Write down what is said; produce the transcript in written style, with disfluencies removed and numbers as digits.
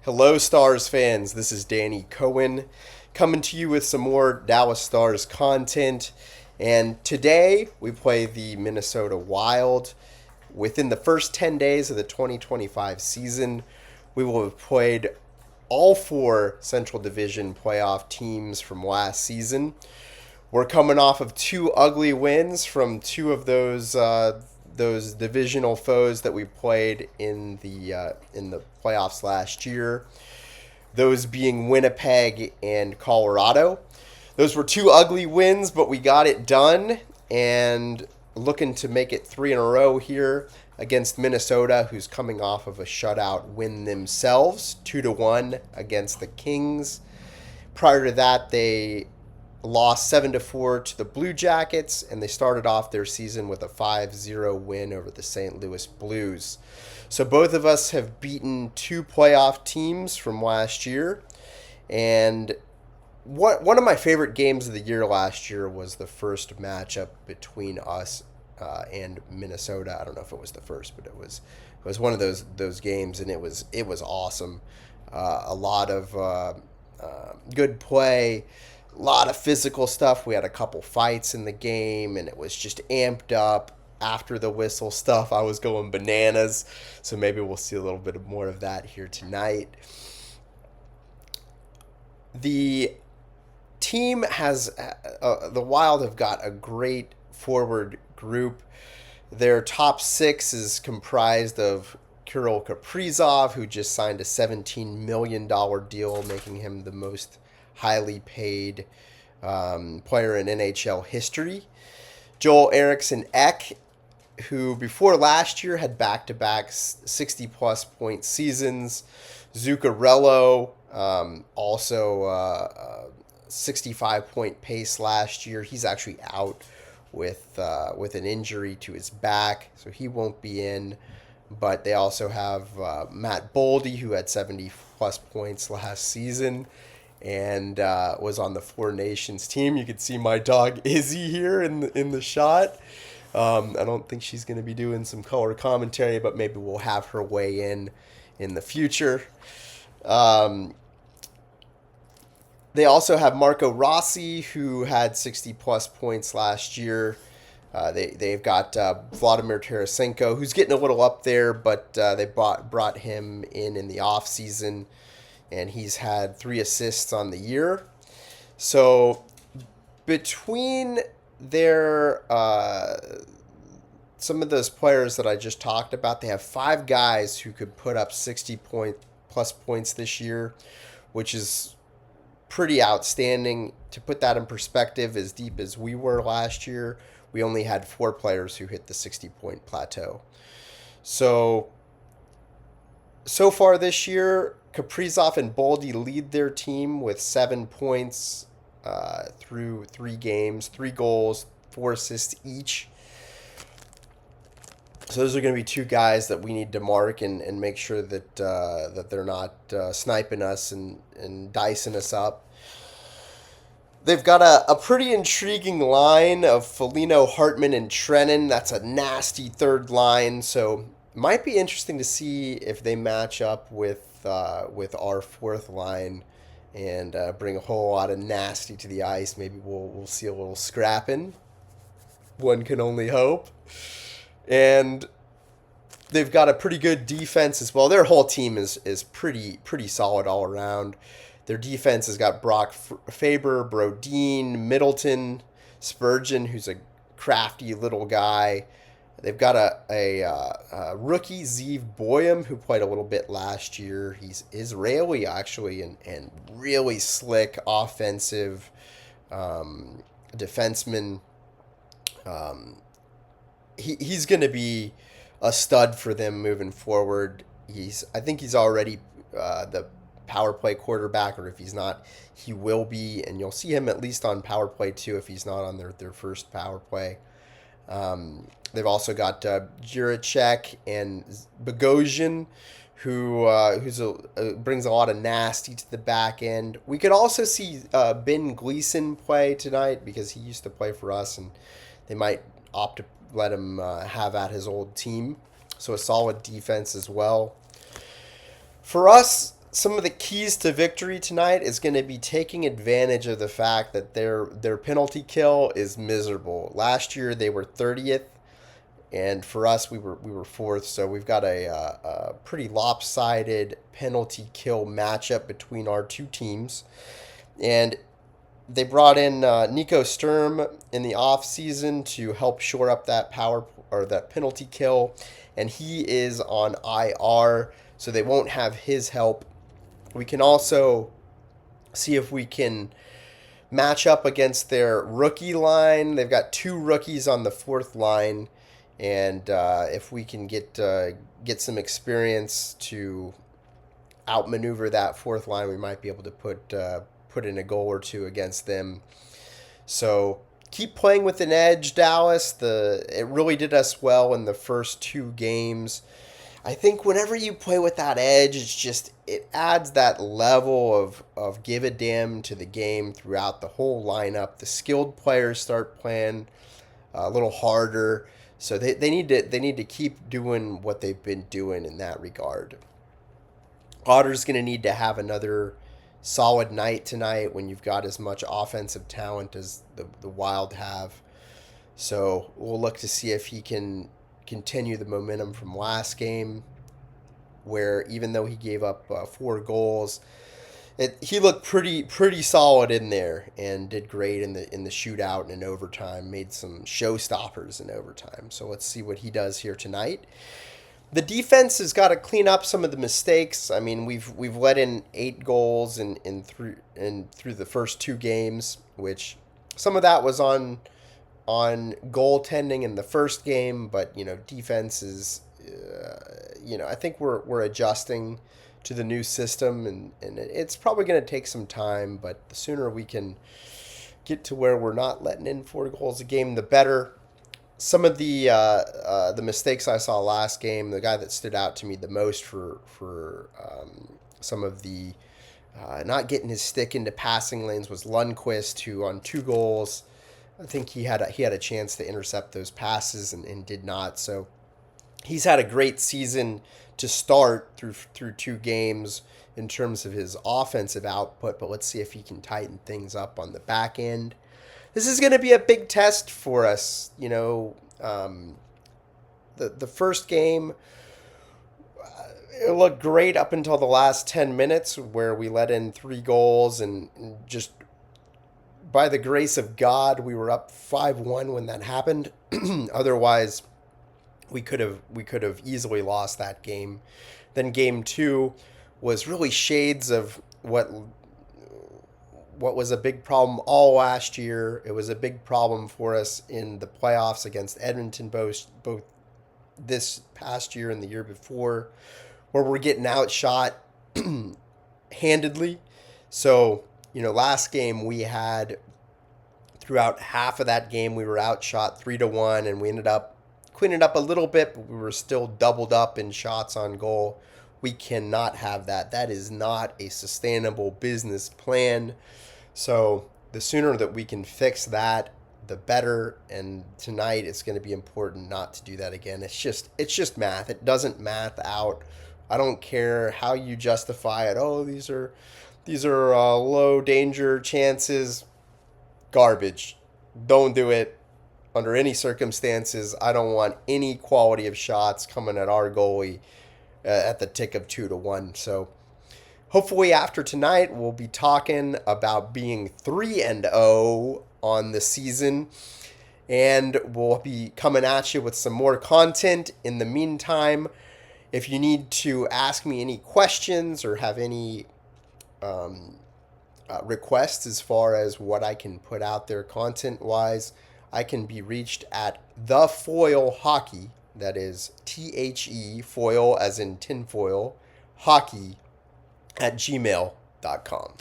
Hello, Stars fans. This is Danny Cohen coming to you with some more Dallas Stars content. And today we play the Minnesota Wild. Within the first 10 days of the 2025 season, we will have played all four Central Division playoff teams from last season. We're coming off of two ugly wins from two of those divisional foes that we played in the playoffs last year. Those being Winnipeg and Colorado. Those were two ugly wins, but we got it done and looking to make it three in a row here against Minnesota, who's coming off of a shutout win themselves, 2-1 against the Kings. Prior to that, they lost 7-4 to the Blue Jackets, and they started off their season with a 5-0 win over the St. Louis Blues. So both of us have beaten two playoff teams from last year, and one of my favorite games of the year last year was the first matchup between us and Minnesota. I don't know if it was the first, but it was one of those games, and it was awesome. A lot of good play, a lot of physical stuff. We had a couple fights in the game, and it was just amped up. After the whistle stuff, I was going bananas. So maybe we'll see a little bit more of that here tonight. The team has the Wild have got a great forward group. Their top six is comprised of Kirill Kaprizov, who just signed a $17 million deal, making him the most highly paid player in NHL history. Joel Eriksson Ek, who before last year had back-to-back 60-plus point seasons. Zuccarello, also 65-point pace last year. He's actually out with an injury to his back, so he won't be in. But they also have Matt Boldy, who had 70-plus points last season and was on the Four Nations team. You can see my dog Izzy here in the shot. I don't think she's going to be doing some color commentary, but maybe we'll have her weigh in the future. They also have Marco Rossi, who had 60-plus points last year. They've got Vladimir Tarasenko, who's getting a little up there, but they brought him in the offseason, and he's had 3 assists on the year. So between their some of those players that I just talked about, they have 5 guys who could put up 60-plus points this year, which is pretty outstanding. To put that in perspective, as deep as we were last year, we only had 4 players who hit the 60-point plateau. So far this year, Kaprizov and Boldy lead their team with 7 points through 3 games, 3 goals, 4 assists each. So those are going to be 2 guys that we need to mark and make sure that that they're not sniping us and dicing us up. They've got a pretty intriguing line of Foligno, Hartman, and Trennan. That's a nasty third line, so might be interesting to see if they match up with our fourth line and bring a whole lot of nasty to the ice. Maybe we'll see a little scrapping. One can only hope. And they've got a pretty good defense as well. Their whole team is pretty solid all around. Their defense has got Brock Faber, Brodin, Middleton, Spurgeon, who's a crafty little guy. They've got a rookie, Zeev Boyum, who played a little bit last year. He's Israeli, actually, and really slick offensive defenseman. He's going to be a stud for them moving forward. I think he's already the power play quarterback, or if he's not, he will be, and you'll see him at least on power play too if he's not on their first power play. They've also got Jiricek and Bogosian, who brings a lot of nasty to the back end. We could also see Ben Gleason play tonight because he used to play for us, and they might opt to let him have at his old team. So a solid defense as well. For us, some of the keys to victory tonight is going to be taking advantage of the fact that their penalty kill is miserable. Last year they were 30th, and for us we were fourth. So we've got a pretty lopsided penalty kill matchup between our two teams, and they brought in Nico Sturm in the off season to help shore up that power or that penalty kill, and he is on IR, so they won't have his help. We can also see if we can match up against their rookie line. They've got two rookies on the fourth line, and if we can get some experience to outmaneuver that fourth line, we might be able to put in a goal or two against them. So keep playing with an edge, Dallas. It really did us well in the first two games. I think whenever you play with that edge, it adds that level of give a damn to the game throughout the whole lineup. The skilled players start playing a little harder, so they need to keep doing what they've been doing in that regard. Otter's going to need to have another solid night tonight when you've got as much offensive talent as the Wild have. So we'll look to see if he can continue the momentum from last game, where even though he gave up 4 goals, he looked pretty solid in there and did great in the shootout and in overtime. Made some showstoppers in overtime. So let's see what he does here tonight. The defense has got to clean up some of the mistakes. I mean, we've let in 8 goals through the first 2 games, which some of that was on goaltending in the first game, but defense is I think we're adjusting to the new system, and it's probably going to take some time, but the sooner we can get to where we're not letting in 4 goals a game, the better. Some of the mistakes I saw last game, the guy that stood out to me the most for some of the not getting his stick into passing lanes was Lundqvist, who on 2 goals, I think he had a chance to intercept those passes and did not. So he's had a great season to start through 2 games in terms of his offensive output, but let's see if he can tighten things up on the back end. This is going to be a big test for us. The first game, it looked great up until the last 10 minutes where we let in 3 goals, and just by the grace of God, we were up 5-1 when that happened. Otherwise, we could have easily lost that game. Then game 2 was really shades of what was a big problem all last year. It was a big problem for us in the playoffs against Edmonton, both this past year and the year before, where we're getting outshot handedly. So, last game we had, throughout half of that game, we were outshot 3-1, and we ended up cleaning up a little bit, but we were still doubled up in shots on goal. We cannot have that. That is not a sustainable business plan. So the sooner that we can fix that, the better. And tonight it's going to be important not to do that again. It's just math. It doesn't math out. I don't care how you justify it. Oh, these are low danger chances. Garbage. Don't do it under any circumstances. I don't want any quality of shots coming at our goalie at the tick of 2-1. So hopefully after tonight, we'll be talking about being 3-0 on the season, and we'll be coming at you with some more content. In the meantime, if you need to ask me any questions or have any requests as far as what I can put out there content-wise, I can be reached at The Foil Hockey. That is THE, foil as in tinfoil, hockey @gmail.com.